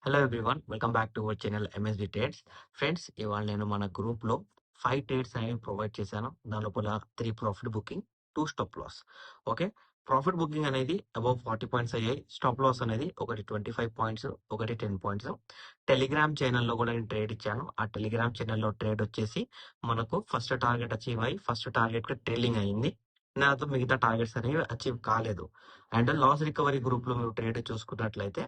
Hello everyone, welcome back to our channel MSD trades. Friends, ఇవాళ నేను మన గ్రూప్లో 5 ట్రేడ్స్ అనేవి ప్రొవైడ్ చేశాను. దాని లోపల 3 profit booking, 2 stop loss. Okay, profit booking అనేది అబౌవ్ 40 పాయింట్స్ అయ్యాయి. స్టాప్ లాస్ అనేది ఒకటి 25 పాయింట్స్, ఒకటి 10 పాయింట్స్. టెలిగ్రామ్ ఛానల్లో కూడా నేను ట్రేడ్ ఇచ్చాను. ఆ టెలిగ్రామ్ ఛానల్లో ట్రేడ్ వచ్చేసి మనకు ఫస్ట్ టార్గెట్ అచీవ్ అయ్యి ఫస్ట్ టార్గెట్కి ట్రైలింగ్ అయ్యింది. దాంతో మిగతా టార్గెట్స్ అనేవి అచీవ్ కాలేదు. అండ్ లాస్ రికవరీ గ్రూప్లో మీరు ట్రేడ్ చూసుకున్నట్లయితే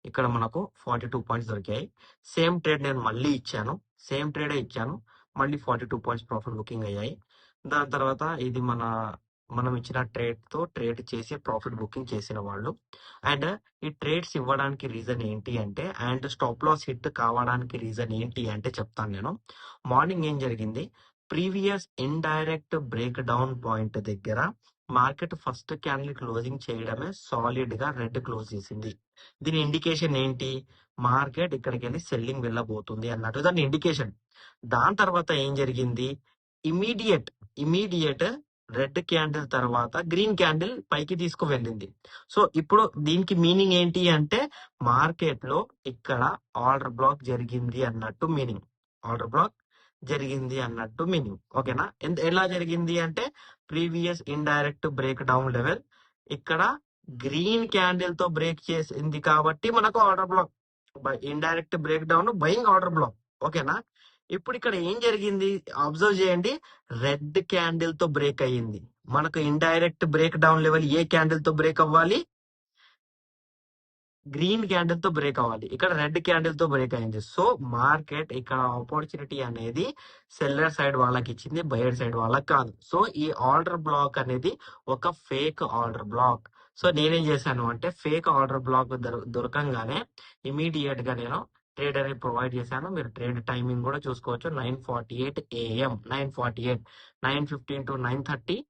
ఇక్కడ మనకు 42 పాయింట్స్ దొరికాయి. సేమ్ ట్రేడ్ నేను మళ్ళీ ఇచ్చాను, సేమ్ ట్రేడే ఇచ్చాను, మళ్ళీ 42 పాయింట్స్ ప్రాఫిట్ బుకింగ్ అయ్యాయి. దాని తర్వాత ఇది మనం ఇచ్చిన ట్రేడ్తో ట్రేడ్ చేసి ప్రాఫిట్ బుకింగ్ చేసిన వాళ్ళు. అండ్ ఈ ట్రేడ్స్ ఇవ్వడానికి రీజన్ ఏంటి అంటే, అండ్ స్టాప్ లాస్ హిట్ కావడానికి రీజన్ ఏంటి అంటే చెప్తాను నేను. మార్నింగ్ ఏం జరిగింది, previous indirect break down point దగ్గర మార్కెట్ ఫస్ట్ క్యాండిల్ క్లోజింగ్ చేయడమే సాలిడ్ గా రెడ్ క్లోజ్ చేసింది. దీని ఇండికేషన్ ఏంటి, మార్కెట్ ఇక్కడికి వెళ్ళి సెల్లింగ్ వెళ్ళబోతుంది అన్నట్టు దాని ఇండికేషన్. దాని తర్వాత ఏం జరిగింది, ఇమీడియట్ రెడ్ క్యాండిల్ తర్వాత గ్రీన్ క్యాండిల్ పైకి తీసుకు వెళ్ళింది. సో ఇప్పుడు దీనికి మీనింగ్ ఏంటి అంటే, మార్కెట్ లో ఇక్కడ ఆర్డర్ బ్లాక్ జరిగింది అన్నట్టు మీనింగ్. ఆర్డర్ బ్లాక్ జరిగింది అన్నట్టు మీనింగ్. ఓకేనా, ఎలా జరిగింది అంటే, previous indirect break down level ఇక్కడ గ్రీన్ క్యాండిల్ తో బ్రేక్ చేసింది కాబట్టి మనకు order black. Indirect break down buying order black. ఓకేనా, ఇప్పుడు ఇక్కడ ఏం జరిగింది అబ్జర్వ్ చేయండి, రెడ్ క్యాండిల్ తో బ్రేక్ అయ్యింది. మనకు ఇండైరెక్ట్ బ్రేక్ డౌన్ లెవెల్ ఏ క్యాండిల్ తో బ్రేక్ అవ్వాలి, గ్రీన్ క్యాండిల్ తో బ్రేక్ అవ్వాలి. ఇక్కడ రెడ్ క్యాండిల్ తో బ్రేక్ అయింది. సో మార్కెట్ ఇక్కడ ఆపర్చునిటీ అనేది సెల్లర్ సైడ్ వాళ్ళకి ఇచ్చింది, బయర్ సైడ్ వాళ్ళకి కాదు. సో ఈ ఆర్డర్ బ్లాక్ అనేది ఒక ఫేక్ ఆర్డర్ బ్లాక్. సో నేనేం చేశాను అంటే, ఫేక్ ఆర్డర్ బ్లాక్ దొరకంగానే ఇమీడియట్ గా నేను ట్రేడ్ అనేది ప్రొవైడ్ చేశాను. మీరు ట్రేడ్ టైమింగ్ కూడా చూసుకోవచ్చు. 9:48 AM, 9:48, 9:15 to 9:30,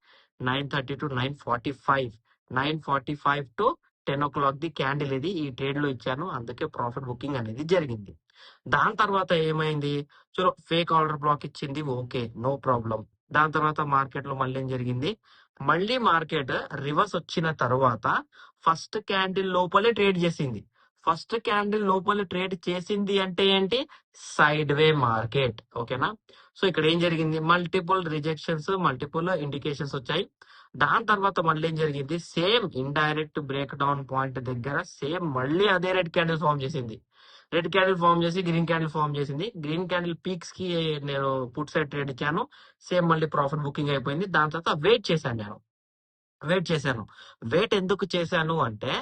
9:30 to 9:45, 9:45 to 10 o'clock the candle ఇది ఈ ట్రేడ్ లో ఇచ్చాను, అందుకే ప్రాఫిట్ బుకింగ్ అనేది జరిగింది. దాని తర్వాత ఏమైంది, చలో ఫేక్ ఆర్డర్ బ్లాక్ ఇచ్చింది, ఓకే నో ప్రాబ్లం. దాని తర్వాత మార్కెట్ లో మళ్ళీ ఏం జరిగింది, మళ్ళీ మార్కెట్ రివర్స్ వచ్చిన తర్వాత ఫస్ట్ క్యాండిల్ లోపలే ట్రేడ్ చేసింది. ఫస్ట్ క్యాండిల్ లోపల ట్రేడ్ చేసింది అంటే ఏంటి, సైడ్ వే మార్కెట్. ఓకేనా, సో ఇక్కడ ఏం జరిగింది, మల్టిపుల్ రిజెక్షన్స్, మల్టిపుల్ ఇండికేషన్స్ వచ్చాయి. దాని తర్వాత మళ్ళీ ఏం జరిగింది, same indirect break down point దగ్గర సేమ్ మళ్ళీ అదే రెడ్ క్యాండిల్ ఫామ్ చేసింది. రెడ్ క్యాండిల్ ఫామ్ చేసి గ్రీన్ క్యాండిల్ ఫామ్ చేసింది. గ్రీన్ క్యాండిల్ పీక్స్ కి నేను పుట్ సైడ్ ట్రేడ్ ఇచ్చాను, సేమ్ మళ్ళీ ప్రాఫిట్ బుకింగ్ అయిపోయింది. దాని తర్వాత వెయిట్ చేశాను. వెయిట్ ఎందుకు చేశాను అంటే,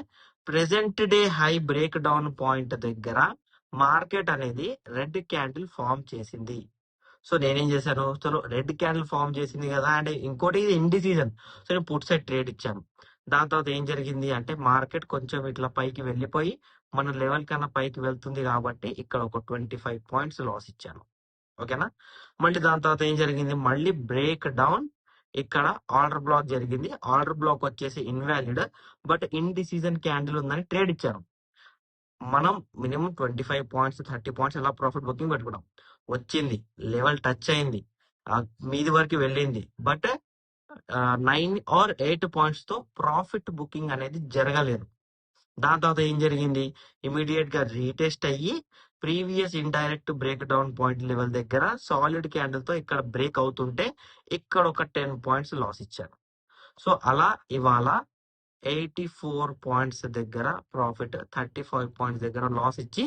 present day high break down point దగ్గర మార్కెట్ అనేది రెడ్ క్యాండిల్ ఫామ్ చేసింది. సో నేనేం చేశాను, చలో రెడ్ క్యాండిల్ ఫామ్ చేసింది కదా, అండ్ ఇంకోటి ఇది ఇండిసిజన్, సో నేను పుట్ సైడ్ ట్రేడ్ ఇచ్చాను. దాని తర్వాత ఏం జరిగింది అంటే, మార్కెట్ కొంచెం ఇట్లా పైకి వెళ్ళిపోయి మన లెవెల్ కన్నా పైకి వెళ్తుంది కాబట్టి ఇక్కడ ఒక 25 పాయింట్స్ లాస్ ఇచ్చాను. ఓకేనా, మళ్ళీ దాని తర్వాత ఏం జరిగింది, మళ్ళీ బ్రేక్ డౌన్, ఇక్కడ ఆర్డర్ బ్లాక్ జరిగింది. ఆర్డర్ బ్లాక్ వచ్చేసి ఇన్వాలిడ్, బట్ ఇండిసిజన్ క్యాండిల్ ఉందని ట్రేడ్ ఇచ్చాను. మనం మినిమం 25 పాయింట్స్, 30 పాయింట్స్ ఎలా ప్రాఫిట్ బుకింగ్ పెట్టుకున్నాం. వచ్చింది, లెవెల్ టచ్ అయింది, మీది వరకు వెళ్ళింది, బట్ 9 or 8 పాయింట్స్ తో ప్రాఫిట్ బుకింగ్ అనేది జరగలేదు. దాని తర్వాత ఏం జరిగింది, ఇమీడియట్ గా రీటెస్ట్ అయ్యి previous indirect break down point level దగ్గర సాలిడ్ క్యాండిల్ తో ఇక్కడ బ్రేక్ అవుతుంటే ఇక్కడ ఒక 10 పాయింట్స్ లాస్ ఇచ్చారు. సో అలా ఇవాళ 84 పాయింట్స్ దగ్గర ప్రాఫిట్, 35 పాయింట్స్ దగ్గర లాస్ ఇచ్చి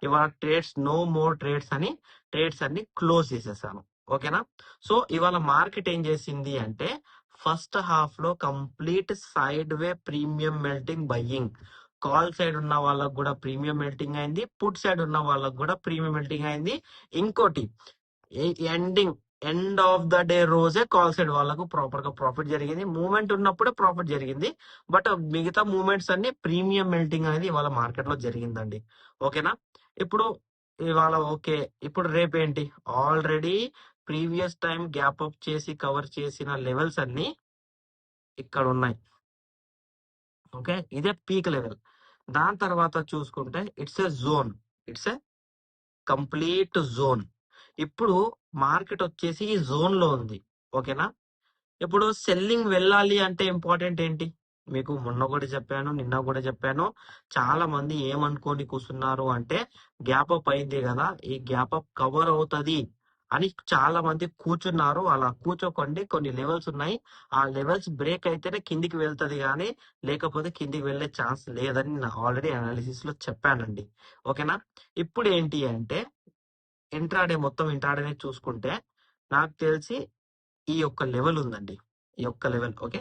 ఇవాళ ట్రేడ్స్ నో మోర్ ట్రేడ్స్ అని ట్రేడ్స్ అన్ని క్లోజ్ చేసేసాను. ఓకేనా, సో ఇవాళ మార్కెట్ ఏం చేసింది అంటే, ఫస్ట్ హాఫ్ లో కంప్లీట్ సైడ్ వే premium melting buying. Call side ఉన్న వాళ్ళకు కూడా ప్రీమియం మెల్టింగ్ అయింది, పుట్ సైడ్ ఉన్న వాళ్ళకు కూడా ప్రీమియం మెల్టింగ్ అయింది. ఇంకోటి ఎండ్ ఆఫ్ ద డే రోజే కాల్ సైడ్ వాళ్ళకు ప్రాపర్ గా ప్రాఫిట్ జరిగింది. మూవ్మెంట్ ఉన్నప్పుడే ప్రాఫిట్ జరిగింది, బట్ మిగతా మూవ్మెంట్స్ అన్ని ప్రీమియం మెల్టింగ్ అనేది ఇవాళ మార్కెట్ లో జరిగిందండి. ఓకేనా, ఇప్పుడు ఇవాళ ఓకే, ఇప్పుడు రేపు ఏంటి, already previous time gap up చేసి కవర్ చేసిన లెవెల్స్ అన్ని ఇక్కడ ఉన్నాయి. ఓకే, ఇదే పీక్ లెవెల్. దాని తర్వాత చూసుకుంటే it's a zone, it's a complete zone. ఇప్పుడు మార్కెట్ వచ్చేసి ఈ జోన్ లో ఉంది. ఓకేనా, ఇప్పుడు సెల్లింగ్ వెళ్ళాలి అంటే ఇంపార్టెంట్ ఏంటి, మీకు మొన్న కూడా చెప్పాను, నిన్న కూడా చెప్పాను. చాలా మంది ఏమనుకొని కూర్చున్నారు అంటే గ్యాప్ అప్ అయింది కదా, ఈ గ్యాప్ అప్ కవర్ అవుతది అని చాలా మంది కూర్చున్నారు. అలా కూర్చోకండి, కొన్ని లెవెల్స్ ఉన్నాయి. ఆ లెవెల్స్ బ్రేక్ అయితేనే కిందికి వెళ్తది కానీ లేకపోతే కిందికి వెళ్ళే ఛాన్స్ లేదని నేను ఆల్రెడీ అనాలిసిస్ లో చెప్పానండి. ఓకేనా? ఇప్పుడు ఏంటి అంటే ఇంట్రాడే, మొత్తం ఇంట్రాడేనే చూసుకుంటే నాకు తెలిసి ఈ యొక్క లెవెల్ ఉందండి. ఈ ఒక్క లెవెల్, ఓకే.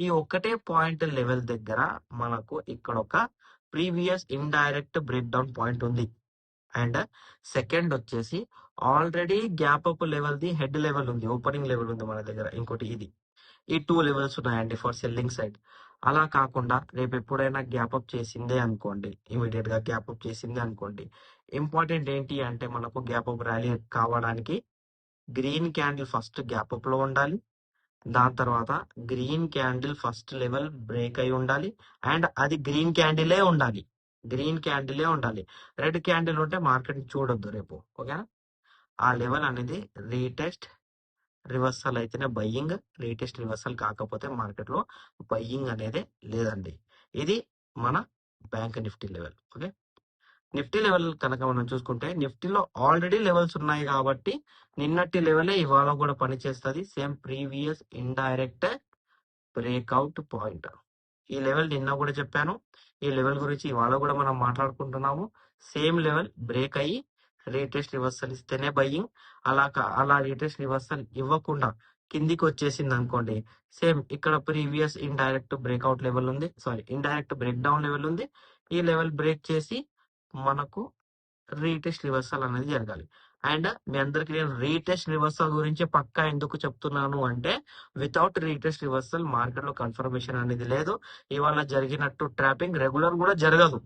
ఈ ఒక్కటే పాయింట్ లెవెల్ దగ్గర మనకు ఇక్కడ ఒక previous indirect break down point ఉంది. అండ్ సెకండ్ వచ్చేసి already gap up level the head level ఉంది, ఓపెనింగ్ లెవెల్ ఉంది మన దగ్గర. ఇంకోటి ఇది, ఈ 2 లెవెల్స్ ఉన్నాయండి ఫర్ సెల్లింగ్ సైడ్. అలా కాకుండా రేపు ఎప్పుడైనా గ్యాప్ అప్ చేసిందే అనుకోండి, ఇమీడియట్ గా గ్యాప్ అప్ చేసిందే అనుకోండి, ఇంపార్టెంట్ ఏంటి అంటే మనకు గ్యాప్ అప్ ర్యాలీ కావడానికి green candle first gap up లో ఉండాలి. దాని తర్వాత green candle first level break అయి ఉండాలి. అండ్ అది గ్రీన్ క్యాండిలే ఉండాలి, గ్రీన్ క్యాండిలే ఉండాలి. రెడ్ క్యాండిల్ ఉంటే మార్కెట్ చూడొద్దు రేపు, ఓకేనా? ఆ లెవెల్ అనేది రీటెస్ట్ రివర్సల్ అయితేనే బయ్యింగ్, రీటెస్ట్ రివర్సల్ కాకపోతే మార్కెట్ లో బయ్యింగ్ అనేది లేదండి. ఇది మన bank Nifty level, okay. Nifty level కనుక మనం చూసుకుంటే నిఫ్టీలో ఆల్రెడీ లెవెల్స్ ఉన్నాయి కాబట్టి నిన్నటి లెవెలే ఇవాళ కూడా పనిచేస్తుంది. Same previous indirect breakout point. ఈ లెవెల్ నిన్న కూడా చెప్పాను, ఈ లెవెల్ గురించి ఇవాళ కూడా మనం మాట్లాడుకుంటున్నాము. సేమ్ లెవెల్ బ్రేక్ అయ్యి రీటెస్ట్ రివర్సల్ ఇస్తేనే బయ్యింగ్. అలా రీటెస్ట్ రివర్సల్ ఇవ్వకుండా కిందికి వచ్చేసింది అనుకోండి, సేమ్ ఇక్కడ ప్రీవియస్ ఇండైరెక్ట్ బ్రేక్అవుట్ లెవెల్ ఉంది, sorry indirect break down level ఉంది. ఈ లెవెల్ బ్రేక్ చేసి మనకు రీటెస్ట్ రివర్సల్ అనేది జరగాలి. అండ్ మీ అందరికి నేను రీటెస్ట్ రివర్సల్ గురించి పక్కా ఎందుకు చెప్తున్నాను అంటే వితౌట్ రీటెస్ట్ రివర్సల్ మార్కెట్ లో కన్ఫర్మేషన్ అనేది లేదు. ఇవాళ జరిగినట్టు ట్రాపింగ్ రెగ్యులర్ కూడా జరగదు,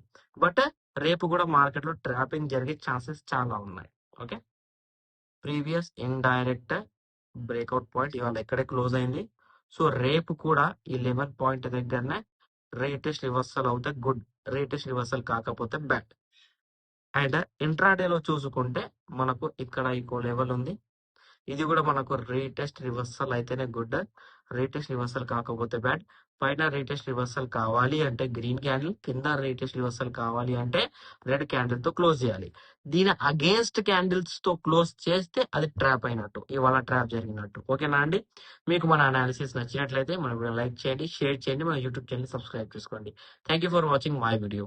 బట్ రేపు కూడా మార్కెట్ లో ట్రాపింగ్ జరిగే ఛాన్సెస్ చాలా ఉన్నాయి, okay. Previous indirect breakout point ఇవాళ ఎక్కడే క్లోజ్ అయింది. సో రేపు కూడా ఈ లెవెల్ పాయింట్ దగ్గరనే రీటెస్ట్ రివర్సల్ అవుతే గుడ్, రీటెస్ట్ రివర్సల్ కాకపోతే బ్యాడ్. అండ్ ఇంట్రాడేలో చూసుకుంటే మనకు ఇక్కడ ఇంకో లెవెల్ ఉంది, ఇది కూడా మనకు రీటెస్ట్ రివర్సల్ అయితేనే గుడ్, రీటెస్ట్ రివర్సల్ కాకపోతే బ్యాడ్. పైన రీటెస్ట్ రివర్సల్ కావాలి అంటే గ్రీన్ క్యాండిల్, కింద రీటెస్ట్ రివర్సల్ కావాలి అంటే రెడ్ క్యాండిల్ తో క్లోజ్ చేయాలి. దీని అగేన్స్ట్ క్యాండిల్స్ తో క్లోజ్ చేస్తే అది ట్రాప్ అయినట్టు, ఇవాళ ట్రాప్ జరిగినట్టు, ఓకేనా అండి? మీకు మన అనాలిసిస్ నచ్చినట్లయితే మన లైక్ చేయండి, షేర్ చేయండి, మన యూట్యూబ్ ఛానల్ సబ్స్క్రైబ్ చేసుకోండి. Thank you for watching my video.